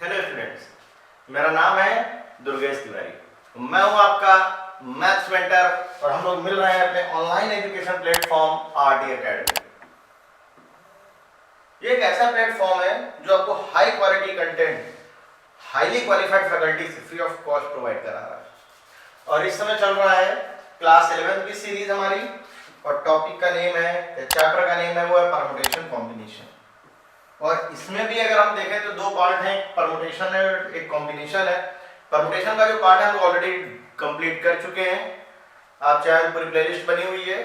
Hello students, मेरा नाम है दुर्गेश तिवारी। मैं हूं आपका मैथ्स मेंटर और हम लोग मिल रहे हैं अपने online education platform RT academy. ये एक ऐसा प्लेटफॉर्म है जो आपको high quality content, highly qualified faculty से फ्री ऑफ कॉस्ट प्रोवाइड करा रहा है। और इस समय चल रहा है क्लास 11 की सीरीज हमारी, और टॉपिक का नेम है, चैप्टर का नेम है वो है परमुटेशन कॉम्बिनेशन। और इसमें भी अगर हम देखें तो दो पार्ट हैं, परमुटेशन है, एक कॉम्बिनेशन है। परमुटेशन का जो पार्ट है हम ऑलरेडी कंप्लीट कर चुके हैं। आप चाहे पूरी प्लेलिस्ट बनी हुई है,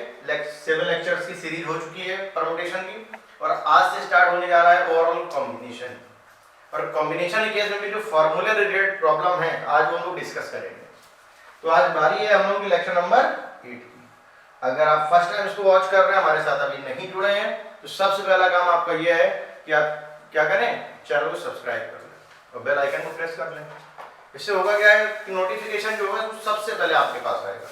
7 लेक्चर्स की सीरीज हो चुकी है परमुटेशन की, और आज से स्टार्ट होने जा रहा है ओवरऑल कॉम्बिनेशन। और कॉम्बिनेशन के केस में भी जो फॉर्मूले रिलेटेड प्रॉब्लम है आज वो हम लोग डिस्कस करेंगे। तो आज बारी है हम लोग की लेक्चर नंबर 8 की। अगर आप फर्स्ट टाइम इसको वॉच कर रहे हैं, हमारे साथ अभी नहीं जुड़े हैं, तो सबसे पहला काम आपका ये है कि आप क्या करें, चैनल को सब्सक्राइब कर लें और बेल आइकन को प्रेस कर लें। इससे होगा क्या है कि नोटिफिकेशन जो है वो सबसे पहले आपके पास आएगा।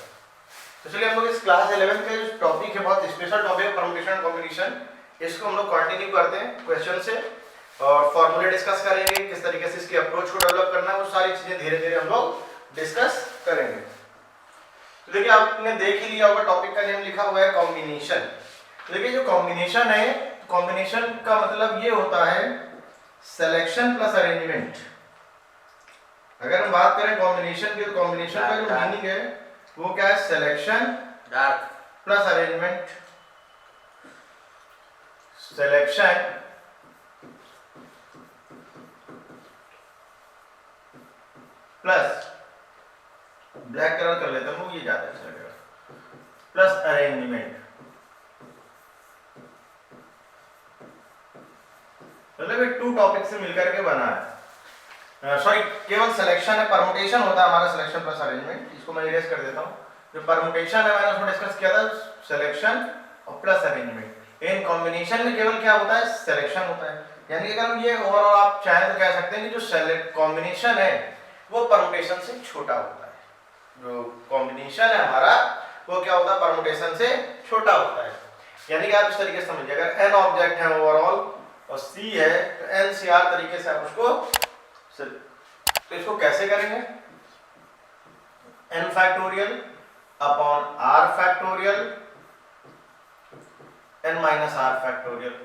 तो चलिए हम लोग इस क्लास 11 का जो टॉपिक है, बहुत स्पेशल टॉपिक है, परमुटेशन कॉम्बिनेशन, इसको हम लोग कंटिन्यू करते हैं क्वेश्चन से और फॉर्मूले डिस्कस करेंगे, किस तरीके से इसकी अप्रोच को डेवलप करना है, वो सारी चीजें धीरे धीरे हम लोग डिस्कस करेंगे। तो देखिए आपने देख ही लिया होगा, टॉपिक का नेम लिखा हुआ है कॉम्बिनेशन। देखिए जो कॉम्बिनेशन है, कॉम्बिनेशन का मतलब ये होता है सिलेक्शन प्लस अरेंजमेंट। अगर हम बात करें कॉम्बिनेशन की, तो कॉम्बिनेशन का जो मीनिंग है वो क्या है, selection plus arrangement. Selection plus, black colour कर लेते हैं, ये ज्यादा अच्छा लगेगा, प्लस अरेंजमेंट। मतलब ये 2 टॉपिक से मिलकर के बना है। सॉरी, केवल सिलेक्शन है, परमुटेशन होता है हमारा सिलेक्शन प्लस अरेंजमेंट। इसको मैं इरेज कर देता हूँ। जो परमुटेशन है मैंने उसमें डिस्कस किया था सिलेक्शन और प्लस अरेंजमेंट। इन कॉम्बिनेशन में केवल क्या होता है, सिलेक्शन होता है। यानी कि अगर हम ये ओवरऑल आप चाहें तो कह सकते हैं कि जो कॉम्बिनेशन है वो परमुटेशन से छोटा होता है। जो कॉम्बिनेशन है हमारा वो क्या होता है, परमुटेशन से छोटा होता है। यानी कि आप इस तरीके से समझिए, अगर n ऑब्जेक्ट है ओवरऑल और C है तो NCR तरीके से आप उसको, तो इसको कैसे करेंगे, n factorial upon r factorial n minus r factorial.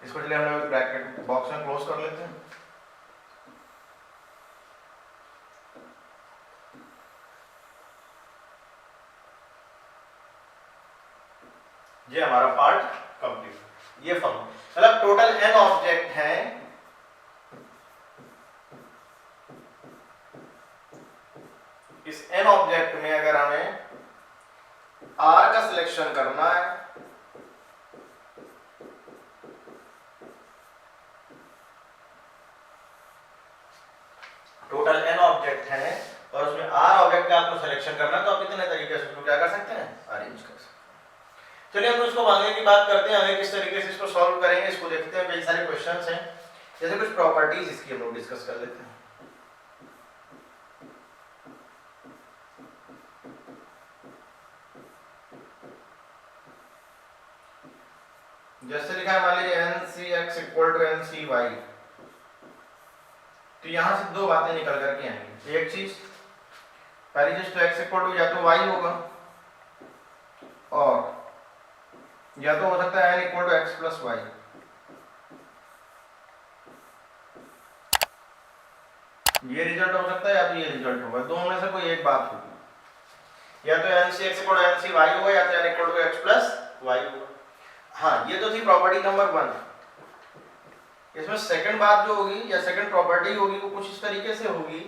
इसको चलिए हम लोग ब्रैकेट बॉक्स में क्लोज कर लेते हैं। ये हमारा पार्ट कंप्लीट। ये फॉर्म मतलब टोटल n ऑब्जेक्ट हैं, इस n ऑब्जेक्ट में अगर हमें r का सिलेक्शन करना है टोटल n ऑब्जेक्ट हैं और उसमें r ऑब्जेक्ट का आपको सिलेक्शन करना है, तो आप इतने तरीके से उसको क्या कर सकते हैं, अरेंज कर सकते हैं। चलिए हम इसको आगे की बात करते हैं, आगे किस तरीके से इसको सॉल्व करेंगे इसको देखते हैं। कई सारे क्वेश्चंस हैं, जैसे कुछ प्रॉपर्टीज इसकी हम लोग डिस्कस कर लेते हैं। जैसे लिखा है, मान लीजिए NCX इक्वल टू NCY, तो यहां से 2 बातें निकल करके आएंगी। एक चीज, पहली चीज तो x इक्वल टू या तो y होगा, और या तो हो सकता है n equal to x plus Y. ये रिजल्ट हो सकता है या तो ये रिजल्ट होगा, दोनों में से कोई एक बात होगी। या तो NCX इक्वल टू NCY होगा या तो n equal to x plus Y होगा। हाँ, ये तो थी प्रॉपर्टी नंबर 1। इसमें सेकंड बात जो होगी या सेकंड प्रॉपर्टी होगी वो कुछ इस तरीके से होगी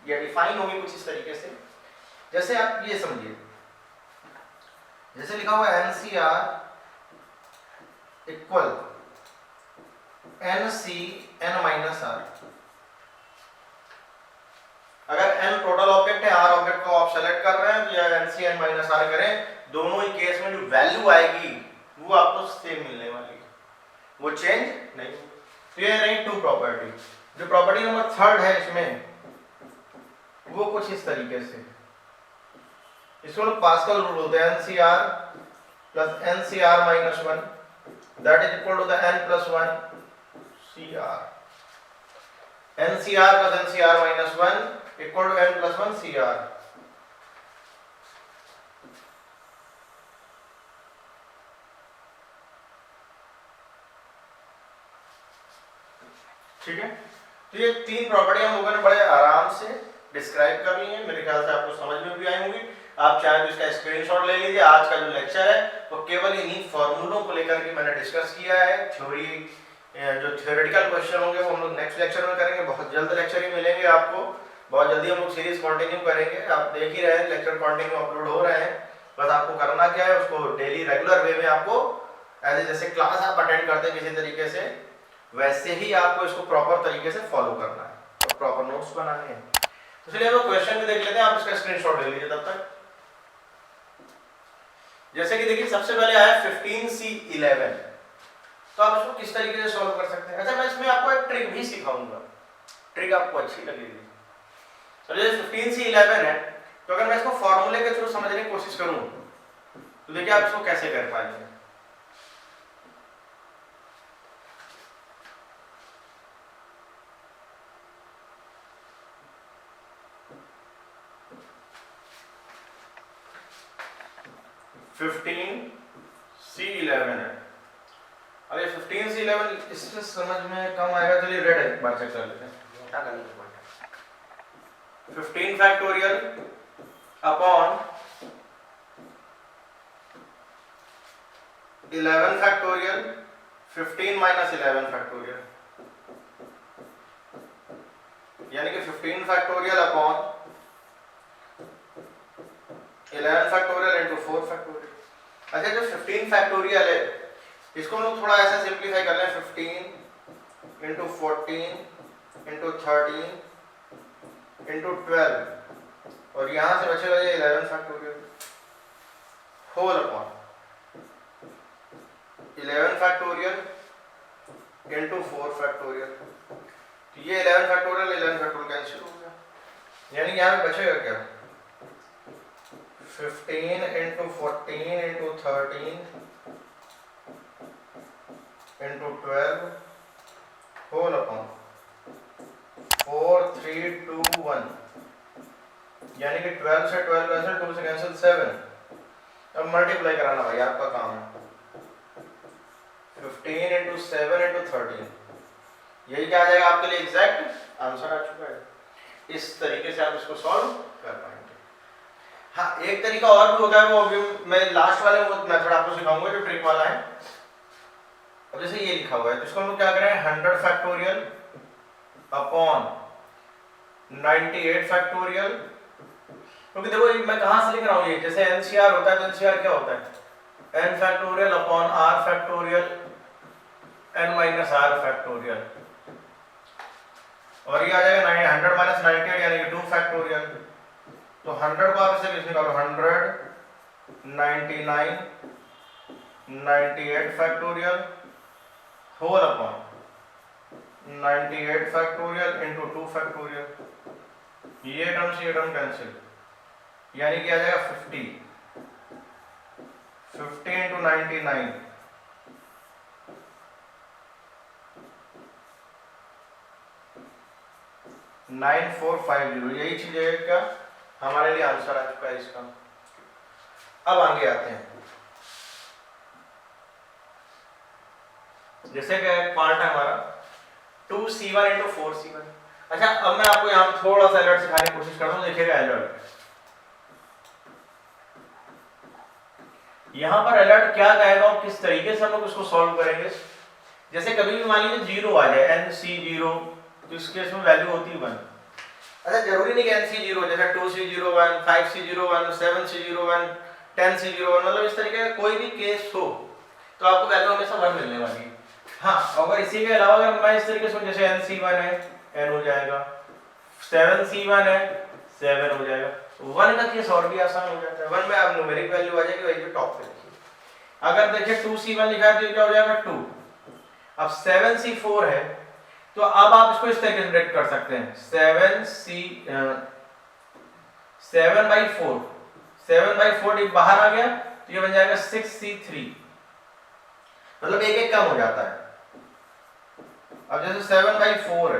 या डिफाइन होगी कुछ इस तरीके से। जैसे आप ये समझिए, जैसे लिखा हुआ है NCR equal NC n minus R। अगर n टोटल ऑब्जेक्ट है, R ऑब्जेक्ट को आप सेलेक्ट कर रहे हैं, तो या NC n माइनस R करें, दोनों ही केस में जो वैल्यू आएगी वो आपको सेम मिलने वाली है, वो चेंज नहीं। तो ये रही 2 प्रॉपर्टी। जो प्रॉपर्टी नंबर 3 है इसमें वो कुछ इस तरीके से, इसको लोग पास्कल रूल बोलते हैं, NCR plus NCR minus 1 that is equal to the n plus 1 CR। NCR plus NCR minus 1 equal to N plus 1 CR। ठीक है, तो ये तीन प्रॉपर्टी हम लोगों ने बड़े आराम से डिस्क्राइब कर ली है, मेरे ख्याल से आपको समझ में भी आई होंगी। आप चाहे तो इसका स्क्रीनशॉट ले लीजिए। आज का जो लेक्चर है वो केवल इन्हीं फॉर्मूलों को लेकर के मैंने डिस्कस किया है। थ्योरी जो थ्योरेटिकल क्वेश्चन होंगे वो हम लोग नेक्स्ट लेक्चर में करेंगे। बहुत जल्द लेक्चर ही मिलेंगे आपको, बहुत जल्दी हम लोग सीरीज कंटिन्यू करेंगे। आप देख ही रहे हैं लेक्चर कंटिन्यू अपलोड हो रहे हैं। बस आपको करना क्या है, उसको डेली रेगुलर वे में आपको जैसे क्लास आप अटेंड करते हैं किसी तरीके से, वैसे ही आपको इसको प्रॉपर तरीके से फॉलो करना है और प्रॉपर नोट्स बनाने हैं। तो चलिए हम क्वेश्चन भी देख लेते हैं, आप इसका स्क्रीनशॉट ले लीजिए तब तक। जैसे कि देखिए सबसे पहले आया 15C11, तो आप इसको किस तरीके से सॉल्व कर सकते हैं। अच्छा, मैं इसमें आपको एक ट्रिक भी सिखाऊंगा, ट्रिक आपको अच्छी लगेगी। तो जैसे 15C11 है, तो अगर मैं इसको फॉर्मूले के थ्रू समझने की कोशिश करूं तो देखिए आप इसको कैसे कर पाएंगे। C11 है। अब ये 15C11 इससे समझ में कम आएगा, चलिए रेड एक बार चेक कर लेते हैं क्या करना है। 15 factorial upon 11 factorial 15 minus 11 factorial, यानी कि 15 factorial upon 11 factorial into 4 factorial. अच्छा, जो 15 फैक्टोरियल है इसको हम लोग थोड़ा ऐसा सिंप्लीफाई कर लें, 15 इंटू 14 इंटू 13 इंटू 12, और यहाँ से बचेगा ये 11 factorial whole upon 11 factorial into 4 factorial. तो ये 11 फैक्टोरियल कैंसिल हो गया, यानी कि यहाँ पे बचेगा क्या, 15 into 14 into 13 into 12 whole upon 4 3 2 1, यानी कि 12 से 12 कैंसिल, 2 से कैंसिल 7। अब मल्टीप्लाई कराना भाई आपका काम है, 15 इंटू 7 इंटू 13, यही क्या आ जाएगा आपके लिए एग्जैक्ट आंसर आ चुका है। इस तरीके से आप इसको सॉल्व कर पाएंगे। हाँ, एक तरीका और भी होता है, वो अभी मैं लास्ट वाले वो मेथड आपको सिखाऊंगा जो ट्रिक वाला है। अब जैसे ये लिखा हुआ है तो इसको हम लोग क्या करें, 100 फैक्टोरियल अपॉन 98 फैक्टोरियल, क्योंकि देखो मैं कहां से लिख रहा हूं, ये जैसे NCR होता है तो NCR क्या होता है, n factorial upon r factorial n minus r factorial, और ये आ जाएगा 100 माइनस 98 यानी कि 2 फैक्टोरियल। तो 100 को आप इसे लिख निकालो, 100 99 98 factorial whole upon 98 factorial into 2 factorial, ये टर्म से ये टर्म कैंसिल, यानी कि आ जाएगा 50 इंटू 99 9450, यही चीज है क्या हमारे लिए आंसर आ चुका है इसका। अब आगे आते हैं, जैसे कि एक पार्ट है हमारा 2C1 इंटू 4C1। अच्छा, अब मैं आपको यहाँ थोड़ा सा अलर्ट सिखाने की कोशिश करता हूँ, देखिएगा अलर्ट। यहाँ पर अलर्ट क्या कहेगा और किस तरीके से हम लोग उसको सॉल्व करेंगे। जैसे कभी भी मान लीजिए 0 आ जाए, NC0, तो इस केस में वैल्यू होती है 1। अच्छा, जरूरी नहीं कि NC0, जैसे 2C01 5C01 7C01 10C01, मतलब इस तरीके का कोई भी केस हो तो आपको वैल्यू हमेशा 1 मिलने वाली है। हाँ, अगर इसी के अलावा अगर मैं इस तरीके से जैसे NC1 है N हो जाएगा, 7C1 है 7 हो जाएगा। 1 का केस और भी आसान हो जाता है, 1 में आप न्यूमेरिक वैल्यू आ जाएगी, वही जो टॉप पे लिखी। अगर देखिए 2C1 लिखा है तो क्या हो जाएगा 2। अब 7C4 है तो अब आप इसको इस तरीके से ब्रेक कर सकते हैं, 7/4 7/4 बाहर आ गया तो ये बन जाएगा 6C3, मतलब एक एक कम हो जाता है। अब जैसे 7/4 है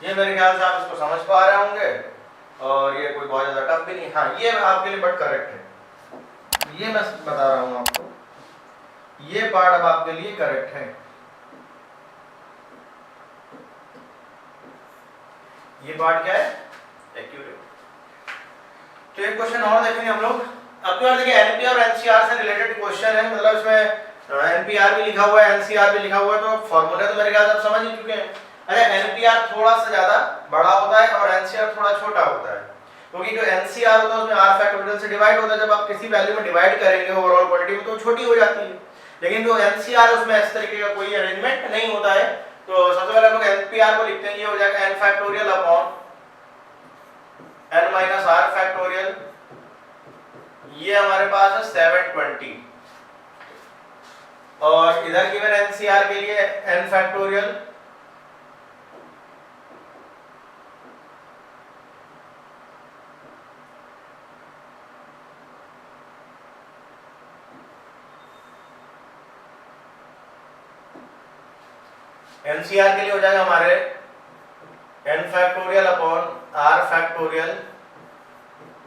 ये मेरे ख्याल से आप इसको समझ पा रहे होंगे और ये कोई बहुत ज़्यादा टफ भी नहीं। हाँ ये आपके लिए बट करेक्ट है, ये मैं बता रहा हूँ आपको, ये पार्ट अब आपके लिए करेक्ट है। ये पार्ट क्या है? एक्यूरेट। तो एक क्वेश्चन और देखेंगे हम लोग। अब की बार देखिए एनपीआर और एनसीआर से रिलेटेड क्वेश्चन है, मतलब इसमें एनपीआर भी लिखा हुआ है, एनसीआर भी लिखा हुआ है, तो फॉर्मूला तो मेरे ख्याल से आप समझ ही चुके हैं। अच्छा, एनपीआर थोड़ा सा ज्यादा बड़ा होता है और एनसीआर थोड़ा छोटा होता है, क्योंकि जो एनसीआर होता है उसमें आर फैक्टोरियल से डिवाइड होता है। जब आप किसी वैल्यू में डिवाइड करेंगे ओवरऑल क्वांटिटी में तो छोटी हो जाती है, लेकिन जो एनसीआर उसमें इस तरीके का कोई अरेंजमेंट नहीं होता है। तो सबसे पहले हम लोग एनपीआर को लिखते हैं, ये हो जाएगा N factorial upon N minus R factorial, ये हमारे पास है 720, और इधर गिवन एनसीआर के लिए एन फैक्टोरियल एनसीआर के लिए हो जाएगा हमारे N factorial upon R factorial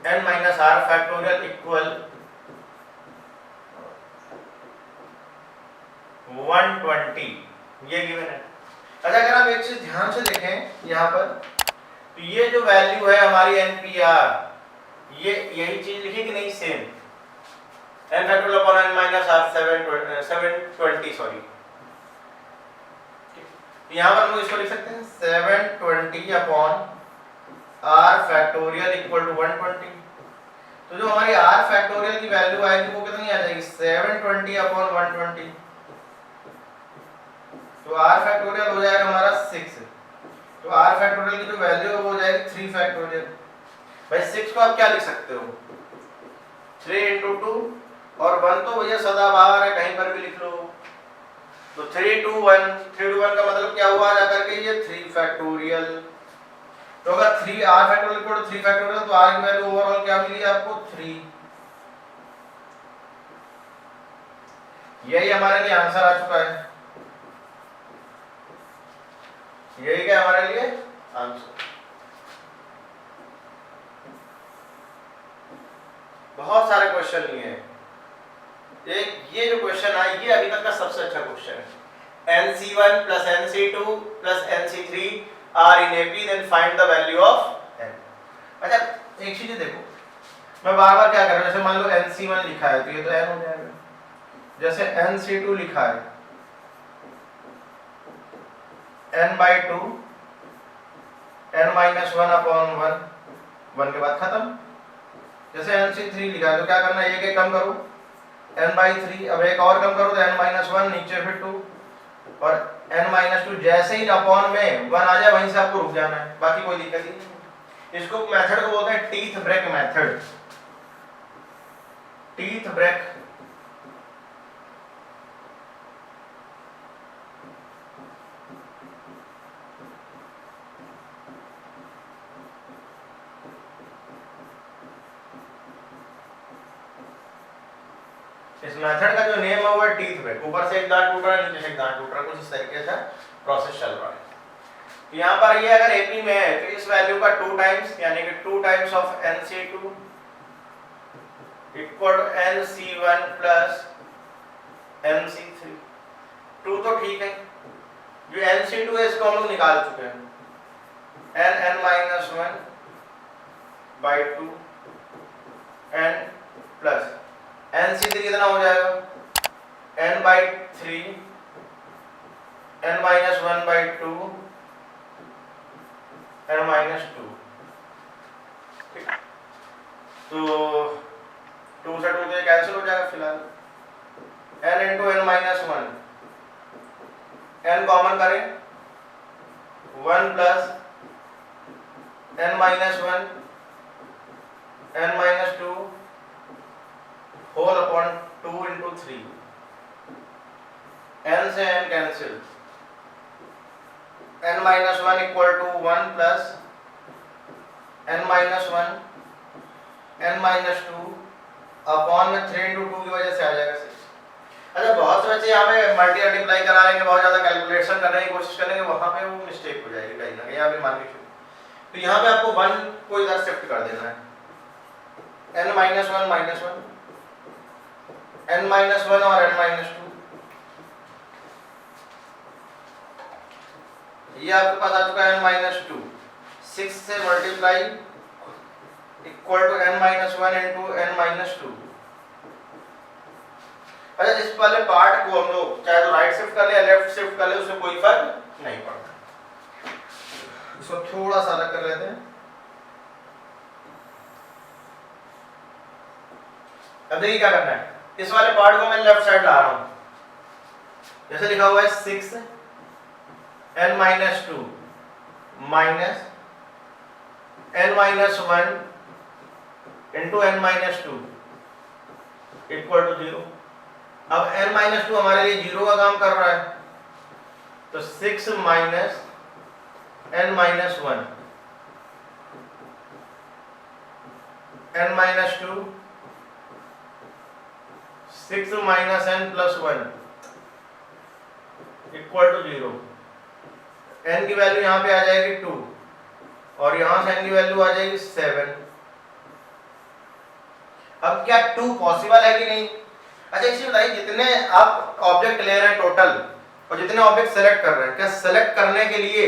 N minus R factorial equal 120, ये गिवन है। अच्छा, अगर आप एक चीज ध्यान से देखें यहाँ पर, तो ये जो वैल्यू है हमारी एनपीआर, ये यही चीज लिखी कि नहीं? Same N factorial upon N minus R 720, sorry, यहाँ पर हम लोग इसको लिख सकते हैं 720 upon R factorial equal to 120। तो जो हमारी आर फैक्टोरियल की वैल्यू आएगी वो कितनी आ जाएगी? 720 अपॉन 120। तो आर फैक्टोरियल हो जाएगा हमारा 6। तो आर फैक्टोरियल की जो वैल्यू है वो हो जाएगी 3 फैक्टोरियल। भाई 6 को आप क्या लिख सकते हो? 3 into 2, और 1 तो भैया सदाबहार है, कहीं पर भी लिख लो। तो 3 to 1, 3 to 1 का मतलब क्या हुआ जा करके? ये 3 फैक्टोरियल। तो अगर 3 R factorial equal to 3 factorial, तो आर की वैल्यू ओवरऑल क्या मिली आपको? 3। यही हमारे लिए आंसर आ चुका है, यही क्या हमारे लिए आंसर। बहुत सारे क्वेश्चन लिए हैं, एक ये जो क्वेश्चन है ये अभी तक का सबसे अच्छा क्वेश्चन है। NC1 plus NC2 plus NC3 are in AP, then find the value of n। अच्छा, एक चीज देखो, मैं बार बार क्या कर रहा हूँ, जैसे मान लो NC1 लिखा है तो ये तो n हो जाएगा, जैसे NC2 लिखा है n/2 n माइनस 1 अपॉन 1 के बाद खत्म। जैसे NC3 लिखा है तो क्या करना है? एक एक कम करो, n/3, अब एक और कम करो तो n-1, नीचे फिर 2, और n-2 जैसे ही अपॉन में 1 आ जाए वहीं से आपको रुक जाना है, बाकी कोई दिक्कत ही नहीं। इसको मेथड को बोलते हैं teeth break method. Teeth break इस मेथड का जो नेम है वो है टीथ ब्रेक। ऊपर से एक दांत टूट रहा है, नीचे से एक दांत टूट रहा है, कुछ इस तरीके से प्रोसेस चल रहा है। तो यहाँ पर ये अगर एपी में है तो इस वैल्यू का 2 टाइम्स, यानी कि 2 times of NC2 equal to NC1 plus NC3। 2 तो ठीक है, जो NC2 है इसको हम लोग निकाल चुके हैं, n-1/2 n प्लस NC3 कितना हो जाएगा? n/3 n-1/2 n-2। ठीक, तो 2 से 2 तो कैंसिल हो जाएगा फिलहाल। n into n-1, n common करें, 1 plus n-1 n-2 whole upon 2 into 3, n से n cancel, n-1 equal to 1 plus n-1 n-2 upon में 3 into 2 की वजह से आ जाएगा 6। अच्छा बहुत से बच्चे यहाँ पे मल्टीप्लाई करा लेंगे, बहुत ज्यादा कैलकुलेशन करने की कोशिश करेंगे, वहां पे वो मिस्टेक हो जाएगी कहीं ना कहीं, यहाँ पे मान के चलो। तो यहाँ पे आपको 1 को इधर शिफ्ट कर देना है, n minus one n minus one और n माइनस टू, ये आपके पास आ चुका है n माइनस टू। 6 से multiply equal to n minus one into n minus two. अच्छा इस वाले पार्ट को हम लोग चाहे तो राइट शिफ्ट कर ले या लेफ्ट शिफ्ट कर ले, उससे कोई फर्क नहीं पड़ता। इसको थोड़ा सा अलग कर लेते हैं। अब देखिए क्या करना है, इस वाले पार्ट को मैं लेफ्ट साइड ला रहा हूं, जैसे लिखा हुआ है 6 n minus two minus n minus one into n minus two equal to 0। अब n माइनस टू हमारे लिए 0 का काम कर रहा है, तो 6 minus n minus one n minus two 6 minus n plus one equal to 0। n की वैल्यू यहाँ पे आ जाएगी 2 और यहाँ से n की वैल्यू आ जाएगी 7। अब क्या 2 पॉसिबल है कि नहीं? अच्छा इसी बताइए, जितने आप ऑब्जेक्ट ले रहे हैं टोटल और जितने ऑब्जेक्ट सेलेक्ट कर रहे हैं, क्या सेलेक्ट करने के लिए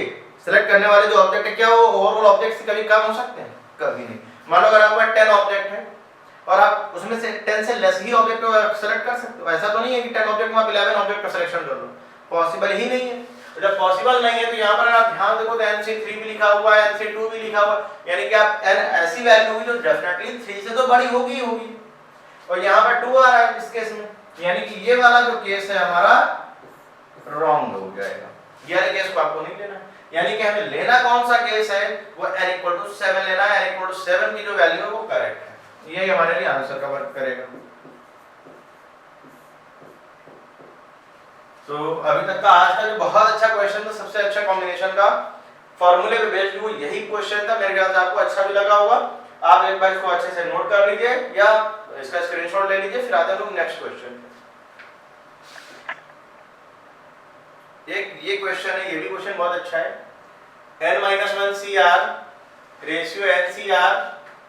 सेलेक्ट करने वाले जो ऑब्जेक्ट है क्या वो ओवरऑल ऑब्जेक्ट से कभी कम हो सकते हैं? कभी नहीं। मानो अगर आपका 10 ऑब्जेक्ट है और आप उसमें से 10 से लेस ही ऑब्जेक्ट को सेलेक्ट कर सकते हो, ऐसा तो नहीं है कि 10 ऑब्जेक्ट में आप 11 ऑब्जेक्ट का सिलेक्शन कर लो, पॉसिबल ही नहीं है। तो जब पॉसिबल नहीं है तो यहाँ पर आप ध्यान देखो तो NC3 भी लिखा हुआ है, NC2 भी लिखा हुआ है, यानी कि आप n ऐसी वैल्यू होगी जो डेफिनेटली 3 से तो बड़ी होगी ही होगी, और यहाँ पर 2 आ रहा है इस केस में, यानी कि ये वाला जो केस है हमारा रॉन्ग हो जाएगा। ये वाले केस को आपको नहीं लेना, यानी कि हमें लेना कौन सा केस है, वो n इक्वल टू 7 लेना है। n इक्वल टू 7 की जो वैल्यू है वो करेक्ट है, ये हमारे लिए आंसर का वर्क करेगा। तो अभी तक का आज का जो बहुत अच्छा क्वेश्चन था, सबसे अच्छा कॉम्बिनेशन का फॉर्मूले पे बेस्ड वो यही क्वेश्चन था, मेरे ख्याल से आपको अच्छा भी लगा होगा। आप एक बार इसको अच्छे से नोट कर लीजिए या इसका स्क्रीनशॉट ले लीजिए, फिर आते हैं लोग नेक्स्ट क्वेश्चन। एक ये क्वेश्चन है, ये भी क्वेश्चन बहुत अच्छा है। n-1 CR ratio NCR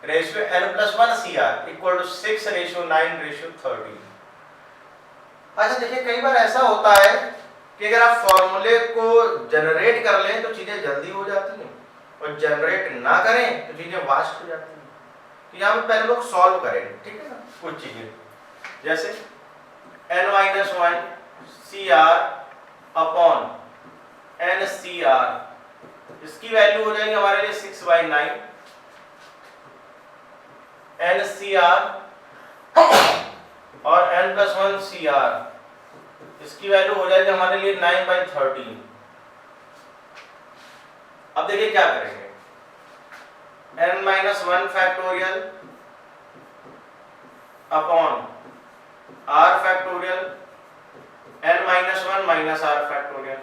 ratio n+1 CR equal to 6 ratio 9 ratio 13। अच्छा देखिए, कई बार ऐसा होता है कि अगर आप फॉर्मूले को जनरेट कर लें तो चीजें जल्दी हो जाती हैं, और जनरेट ना करें तो चीजें वास्ट हो जाती हैं। तो यहाँ पे पहले लोग सॉल्व करेंगे, ठीक है ना, कुछ चीजें जैसे n-1 CR अपॉन NCR, इसकी वैल्यू हो जाएगी हमारे लिए 6/9 NCR और n+1 CR, इसकी वैल्यू हो जाएगी हमारे लिए 9/13। अब देखिए क्या करेंगे, n-1 factorial upon r factorial n-1 minus r factorial,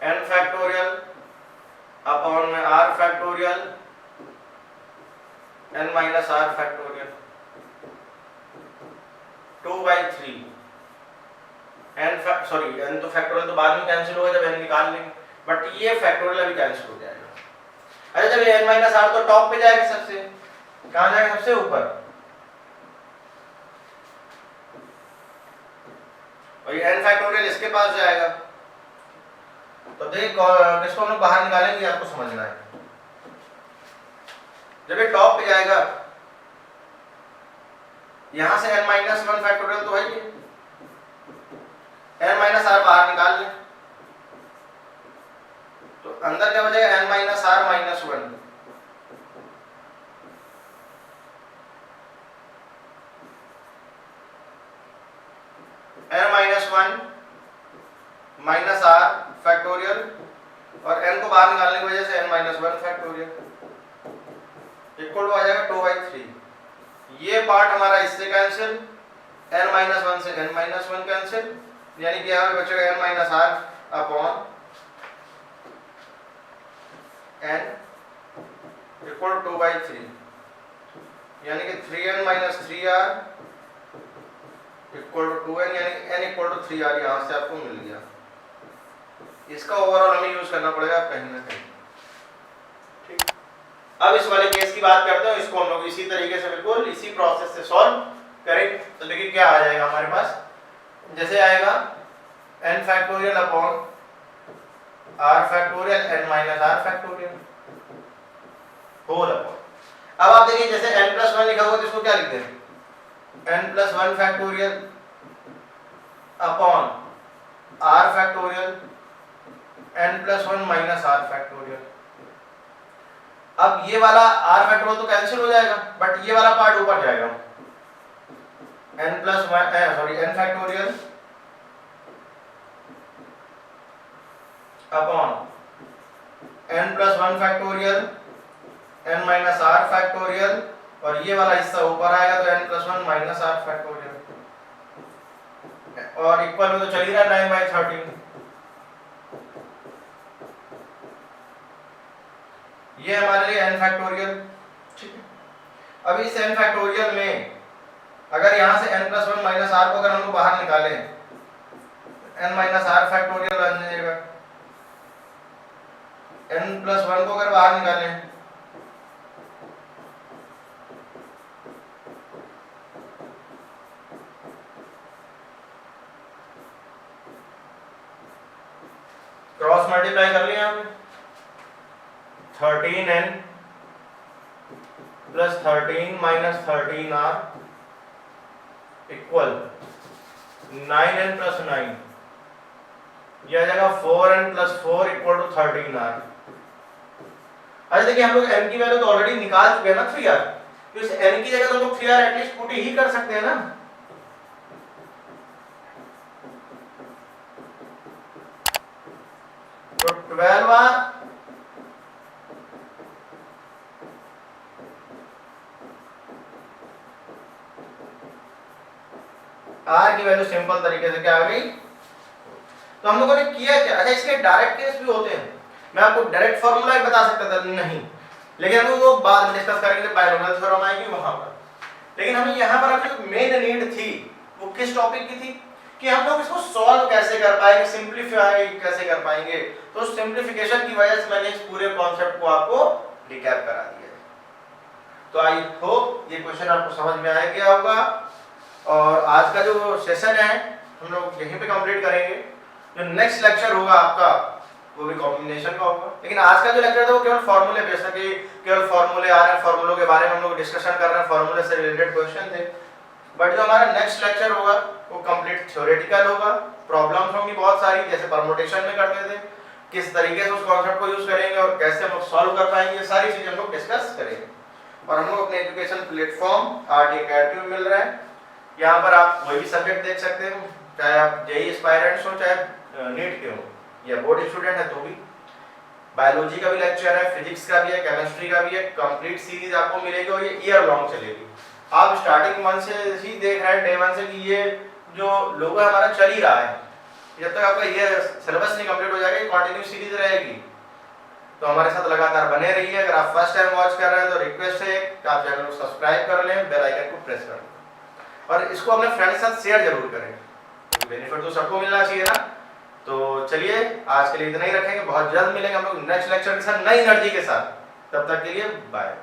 n factorial upon में r factorial n minus r factorial 2/3 n तो फैक्टोरियल तो बाद में कैंसिल होगा जब n निकाल लेंगे, बट ये फैक्टोरियल अभी कैंसिल हो जाएगा। अच्छा जब n माइनस r तो टॉप पे जाएगा, सबसे कहां जाएगा, सबसे ऊपर, और ये n फैक्टोरियल इसके पास जाएगा। तो देखो किसको हम लोग बाहर निकालेंगे, आपको समझना है। जब ये टॉप पे जाएगा, यहां से n-1 फैक्टोरियल तो है ही, n माइनस r बाहर निकाल लें तो अंदर क्या बचेगा, n minus r minus 1, n-1 minus r factorial, और n को बाहर निकालने की वजह से n-1 फैक्टोरियल इक्वल टू आ जाएगा 2/3। ये पार्ट हमारा इससे कैंसिल, n-1 से n-1 कैंसिल, यानी कि यहाँ बचेगा n-r upon n equal to 2/3, यानी कि 3n-3r इक्वल टू 2n यानी n इक्वल टू 3 r यहाँ से आपको मिल गया। इसका ओवरऑल हमें यूज करना पड़ेगा कहीं ना कहीं। ठीक, अब इस वाले केस की बात करते हैं, इसको हम लोग इसी तरीके से बिल्कुल इसी प्रोसेस से सॉल्व करें। तो देखिए क्या आ जाएगा हमारे पास, जैसे आएगा n factorial upon r factorial n minus r factorial whole upon. अब आप देखिए जैसे n प्लस 1 लिखा हुआ तो इसको क्या लिखते हैं, n plus 1 factorial upon r factorial n plus 1 minus r factorial. अब ये वाला r फैक्टोरियल तो कैंसिल हो जाएगा, बट ये वाला पार्ट ऊपर जाएगा, n plus n factorial upon n plus 1 factorial n minus r factorial, और ये वाला हिस्सा ऊपर आएगा तो n plus 1 minus r factorial, और इक्वल में तो चल ही रहा 9/13। ये हमारे लिए n फैक्टोरियल। ठीक है, अब इस n फैक्टोरियल में अगर यहाँ से n प्लस 1 माइनस r को अगर हम लोग बाहर निकालें, n माइनस r फैक्टोरियल बन जाएगा, n प्लस 1 को अगर बाहर निकालें क्रॉस मल्टीप्लाई कर लिया हमने, 13n plus 13 minus 13r equal 9n plus 9, यह आ जाएगा 4n plus 4 equal to 13r। अच्छा देखिए हम लोग n की वैल्यू तो ऑलरेडी निकाल चुके हैं ना 3r, तो इस n की जगह तो हम लोग 3r एटलीस्ट पुट ही कर सकते हैं ना। तो 12r r की वैल्यू सिंपल तरीके से क्या आ गई। तो हम लोगों ने किया क्या, अच्छा इसके डायरेक्ट केस भी होते हैं, मैं आपको डायरेक्ट फॉर्मूला ही बता सकता था नहीं, लेकिन हम लोग वो बाद में डिस्कस करेंगे जब बायनोमियल थ्योरम आएगी वहां पर। लेकिन हमें यहाँ पर अभी मेन नीड थी वो किस टॉपिक की थी कि हम लोग इसको सॉल्व कैसे कर पाएंगे, सिंप्लीफाई कैसे कर पाएंगे। तो सिंप्लीफिकेशन की वजह से मैंने इस पूरे कॉन्सेप्ट को आपको रिकैप करा दिया। तो आई होप ये क्वेश्चन आपको समझ में आ गया होगा, और आज का जो सेशन है हम लोग यहीं पे कंप्लीट करेंगे। जो नेक्स्ट लेक्चर होगा आपका वो भी कॉम्बिनेशन का होगा, लेकिन आज का जो लेक्चर था वो केवल फॉर्मूले बेस्ड था कि केवल फॉर्मूले आ रहे हैं, फॉर्मूलों के बारे में हम लोग डिस्कशन कर रहे हैं, फॉर्मूले से रिलेटेड क्वेश्चन थे। बट जो हमारा नेक्स्ट लेक्चर होगा वो कंप्लीट थ्योरेटिकल होगा, प्रॉब्लम्स होंगी बहुत सारी, जैसे परमुटेशन में करते थे, किस तरीके से उस कॉन्सेप्ट को यूज करेंगे और कैसे हम लोग सॉल्व कर पाएंगे, ये सारी चीजें हम लोग डिस्कस करेंगे। और हम लोग अपने एजुकेशन प्लेटफॉर्म आरटी एकेडमी में मिल रहे हैं, यहाँ पर आप कोई भी सब्जेक्ट देख सकते हो, चाहे आप जेईई एस्पायरेंट्स हो, चाहे नीट के हो, या बोर्ड स्टूडेंट है तो भी। बायोलॉजी का भी लेक्चर है, फिजिक्स का भी है, केमिस्ट्री का भी है, कंप्लीट सीरीज आपको मिलेगी और ये ईयर लॉन्ग चलेगी। आप स्टार्टिंग मंथ से ही देख रहे हैं डे 1 से कि ये जो लोगो हमारा चल ही रहा है, जब तक आपका ये सिलेबस नहीं कंप्लीट हो जाएगा ये कंटिन्यू सीरीज रहेगी। तो हमारे साथ लगातार बने रहिए। अगर आप फर्स्ट टाइम वॉच कर रहे हैं तो रिक्वेस्ट है कि आप चैनल को सब्सक्राइब कर लें, बेल आइकन को प्रेस कर लें और इसको अपने फ्रेंड के साथ शेयर जरूर करें, बेनिफिट तो सबको मिलना चाहिए ना। तो चलिए आज के लिए इतना ही रखेंगे, बहुत जल्द मिलेंगे हम लोग नेक्स्ट लेक्चर के साथ नई एनर्जी के साथ। तब तक के लिए बाय।